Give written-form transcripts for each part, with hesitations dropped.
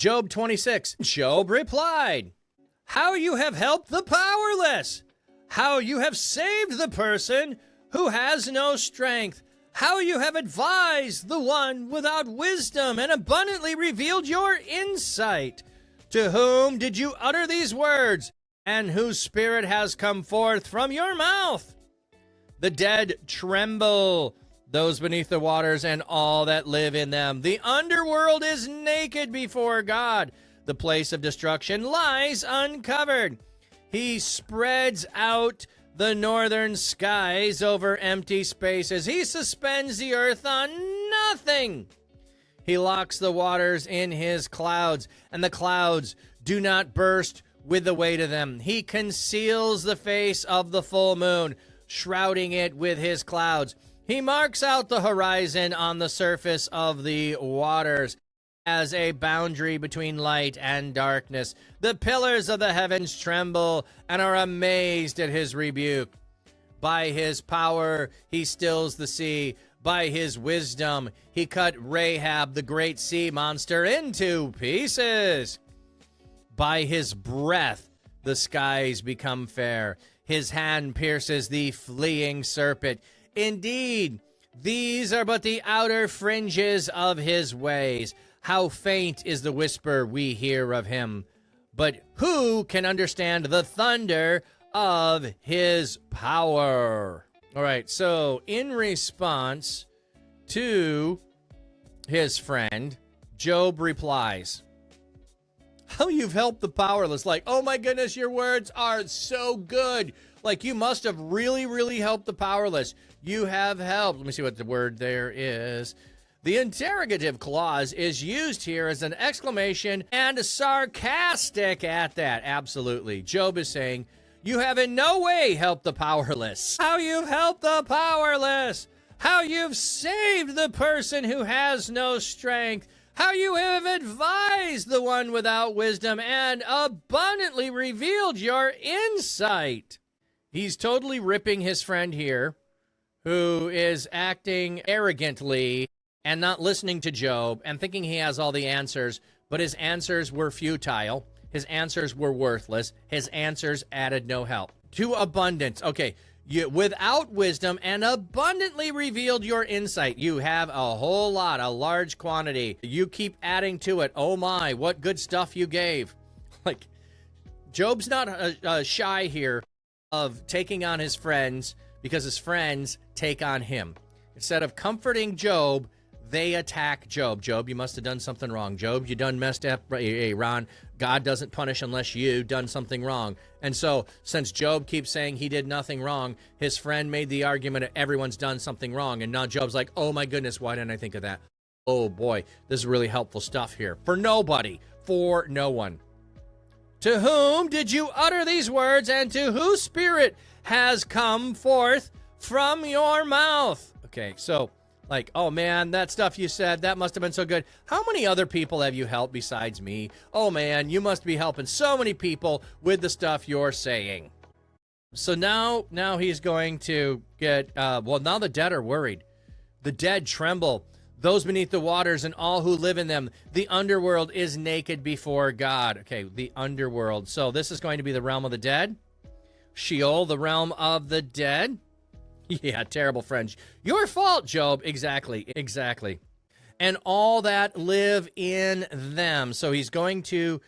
Job 26. Job replied, "How you have helped the powerless! How you have saved the person who has no strength! How you have advised the one without wisdom and abundantly revealed your insight! To whom did you utter these words, and whose spirit has come forth from your mouth? The dead tremble, those beneath the waters and all that live in them. The underworld is naked before God. The place of destruction lies uncovered. He spreads out the northern skies over empty spaces. He suspends the earth on nothing. He locks the waters in his clouds, and the clouds do not burst with the weight of them. He conceals the face of the full moon, shrouding it with his clouds. He marks out the horizon on the surface of the waters as a boundary between light and darkness. The pillars of the heavens tremble and are amazed at his rebuke. By his power he stills the sea. By his wisdom he cut Rahab, the great sea monster, into pieces. By his breath the skies become fair. His hand pierces the fleeing serpent. Indeed, these are but the outer fringes of his ways. How faint is the whisper we hear of him. But who can understand the thunder of his power? All right, so in response to his friend, Job replies, "How you've helped the powerless." Like, oh my goodness, your words are so good. Like, you must have really, really helped the powerless. You have helped. Let me see what the word there is. The interrogative clause is used here as an exclamation and sarcastic at that. Absolutely. Job is saying, you have in no way helped the powerless. How you've helped the powerless. How you've saved the person who has no strength. How you have advised the one without wisdom and abundantly revealed your insight. He's totally ripping his friend here, who is acting arrogantly and not listening to Job and thinking he has all the answers, but his answers were futile. His answers were worthless. His answers added no help. To abundance. Okay, you without wisdom and abundantly revealed your insight. You have a whole lot, a large quantity. You keep adding to it. Oh my, what good stuff you gave. Like, Job's not shy here of taking on his friends because his friends take on him. Instead of comforting Job, they attack Job. Job, you must have done something wrong. Job, you done messed up. Hey, Ron, God doesn't punish unless you done something wrong. And so, since Job keeps saying he did nothing wrong, his friend made the argument that everyone's done something wrong. And now Job's like, oh my goodness, why didn't I think of that? Oh boy, this is really helpful stuff here. For nobody, for no one. To whom did you utter these words, and to whose spirit has come forth from your mouth? Okay, so, like, oh man, that stuff you said, that must have been so good. How many other people have you helped besides me? Oh man, you must be helping so many people with the stuff you're saying. So now he's going to get, well, now the dead are worried. The dead tremble, those beneath the waters and all who live in them. The underworld is naked before God. Okay, the underworld. So this is going to be the realm of the dead. Sheol, the realm of the dead. Yeah, terrible French. Your fault, Job. Exactly. And all that live in them. So he's going to,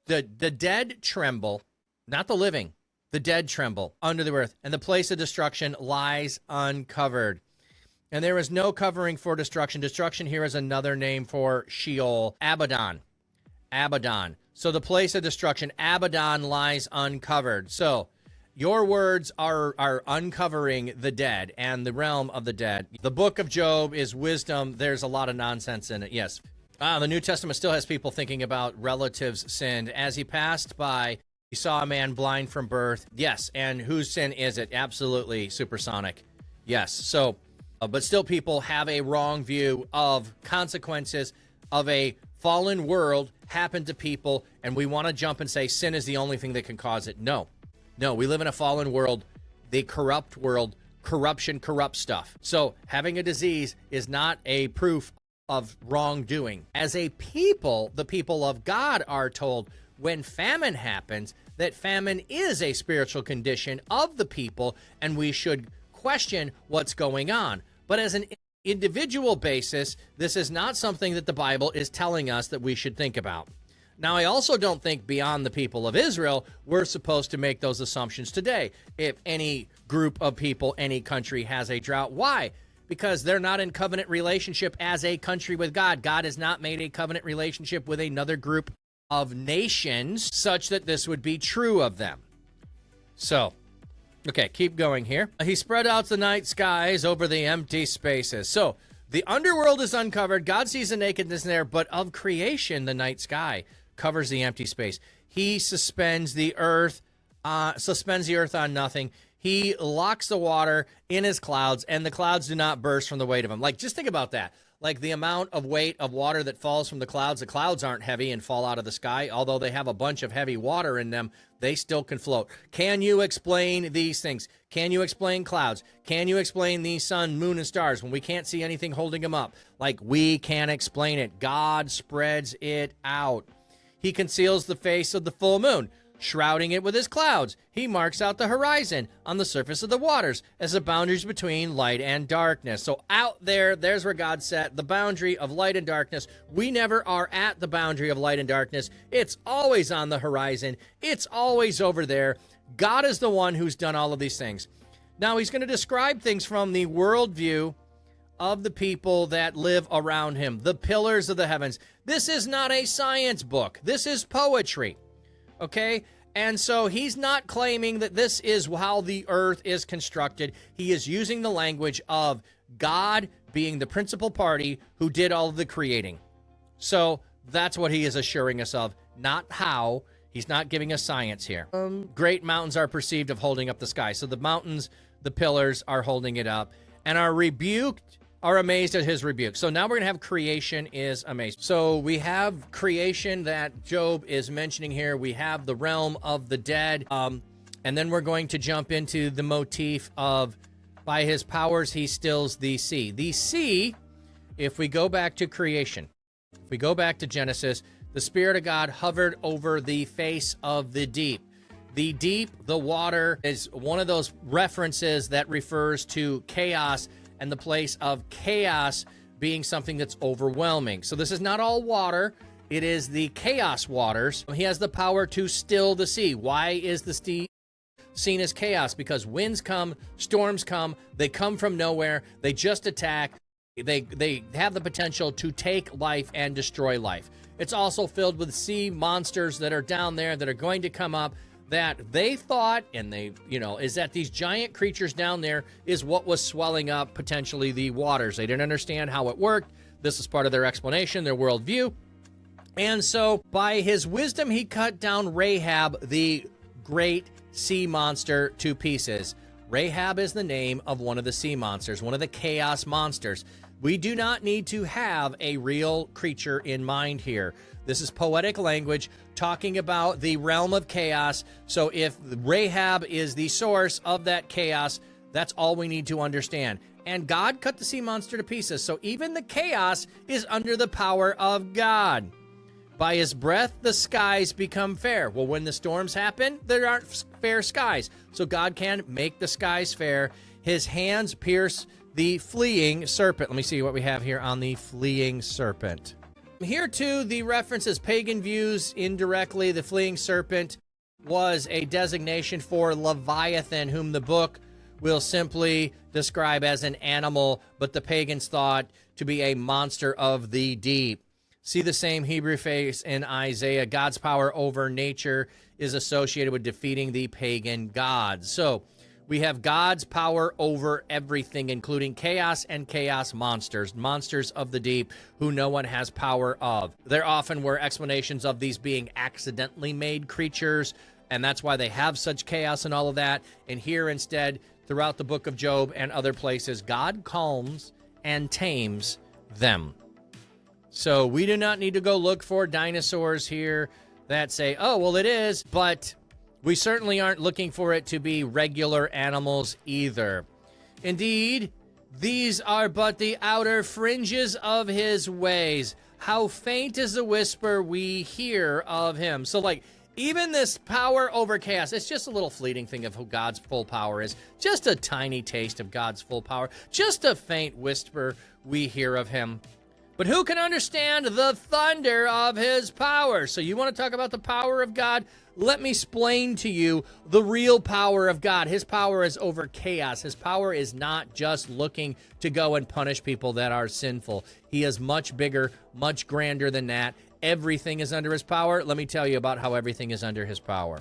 the dead tremble, not the living. The dead tremble under the earth, and the place of destruction lies uncovered. And there is no covering for destruction. Destruction here is another name for Sheol. Abaddon. So the place of destruction, Abaddon, lies uncovered. So your words are uncovering the dead and the realm of the dead. The book of Job is wisdom. There's a lot of nonsense in it, yes. The New Testament still has people thinking about relatives' sin. As he passed by, he saw a man blind from birth. Yes, and whose sin is it? Absolutely supersonic. Yes, so, but still people have a wrong view of consequences of a fallen world happen to people, and we want to jump and say sin is the only thing that can cause it. No, we live in a fallen world, the corrupt world. Corruption corrupts stuff. So having a disease is not a proof of wrongdoing. As a people, the people of God are told when famine happens that famine is a spiritual condition of the people, and we should question what's going on. But as an individual basis, this is not something that the Bible is telling us that we should think about. Now, I also don't think beyond the people of Israel, we're supposed to make those assumptions today. If any group of people, any country has a drought, why? Because they're not in covenant relationship as a country with God. God has not made a covenant relationship with another group of nations such that this would be true of them. So, okay, keep going here. He spread out the night skies over the empty spaces. So, the underworld is uncovered. God sees the nakedness there, but of creation, the night sky covers the empty space. He suspends the earth on nothing. He locks the water in his clouds, and the clouds do not burst from the weight of him. Like, just think about that. Like the amount of weight of water that falls from the clouds aren't heavy and fall out of the sky. Although they have a bunch of heavy water in them, they still can float. Can you explain these things? Can you explain clouds? Can you explain the sun, moon, and stars when we can't see anything holding them up? Like, we can't explain it. God spreads it out. He conceals the face of the full moon, shrouding it with his clouds. He marks out the horizon on the surface of the waters as the boundaries between light and darkness. So out there's where God set the boundary of light and darkness. We never are at the boundary of light and darkness. It's always on the horizon. It's always over there. God is the one who's done all of these things. Now, he's going to describe things from the worldview of the people that live around him, the pillars of the heavens. This is not a science book. This is poetry. Okay? And so he's not claiming that this is how the earth is constructed. He is using the language of God being the principal party who did all of the creating. So that's what he is assuring us of, not how. He's not giving us science here. Great mountains are perceived of holding up the sky. So the mountains, the pillars are holding it up, and are rebuked, are amazed at his rebuke. So now we're going to have creation is amazed. So we have creation that Job is mentioning here. We have the realm of the dead. And then we're going to jump into the motif of by his powers he stills the sea. The sea, if we go back to creation, if we go back to Genesis, the Spirit of God hovered over the face of the deep. The deep, the water, is one of those references that refers to chaos and the place of chaos being something that's overwhelming. So this is not all water. It is the chaos waters. He has the power to still the sea. Why is the sea seen as chaos? Because winds come, storms come, they come from nowhere, they just attack, they have the potential to take life and destroy life. It's also filled with sea monsters that are down there that are going to come up, that they thought, and they, is that these giant creatures down there is what was swelling up potentially the waters. They didn't understand how it worked. This is part of their explanation, their worldview. And so by his wisdom, he cut down Rahab, the great sea monster, to pieces. Rahab is the name of one of the sea monsters, one of the chaos monsters. We do not need to have a real creature in mind here. This is poetic language talking about the realm of chaos. So if Rahab is the source of that chaos, that's all we need to understand. And God cut the sea monster to pieces. So even the chaos is under the power of God. By his breath, the skies become fair. Well, when the storms happen, there aren't fair skies. So God can make the skies fair. His hands pierce the fleeing serpent. Let me see what we have here on the fleeing serpent. Here, too, the references pagan views indirectly. The fleeing serpent was a designation for Leviathan, whom the book will simply describe as an animal, but the pagans thought to be a monster of the deep. See the same Hebrew face in Isaiah. God's power over nature is associated with defeating the pagan gods. So we have God's power over everything, including chaos and chaos monsters, monsters of the deep who no one has power of. There often were explanations of these being accidentally made creatures, and that's why they have such chaos and all of that. And here instead, throughout the book of Job and other places, God calms and tames them. So we do not need to go look for dinosaurs here that say, oh, well, it is, but we certainly aren't looking for it to be regular animals either. Indeed, These are but the outer fringes of his ways. How faint is the whisper we hear of him. So, like, even this power over chaos, it's just a little fleeting thing of who God's full power is. Just a tiny taste of God's full power. Just a faint whisper we hear of him. But who can understand the thunder of his power? So you want to talk about the power of God? Let me explain to you the real power of God. His power is over chaos. His power is not just looking to go and punish people that are sinful. He is much bigger, much grander than that. Everything is under his power. Let me tell you about how everything is under his power.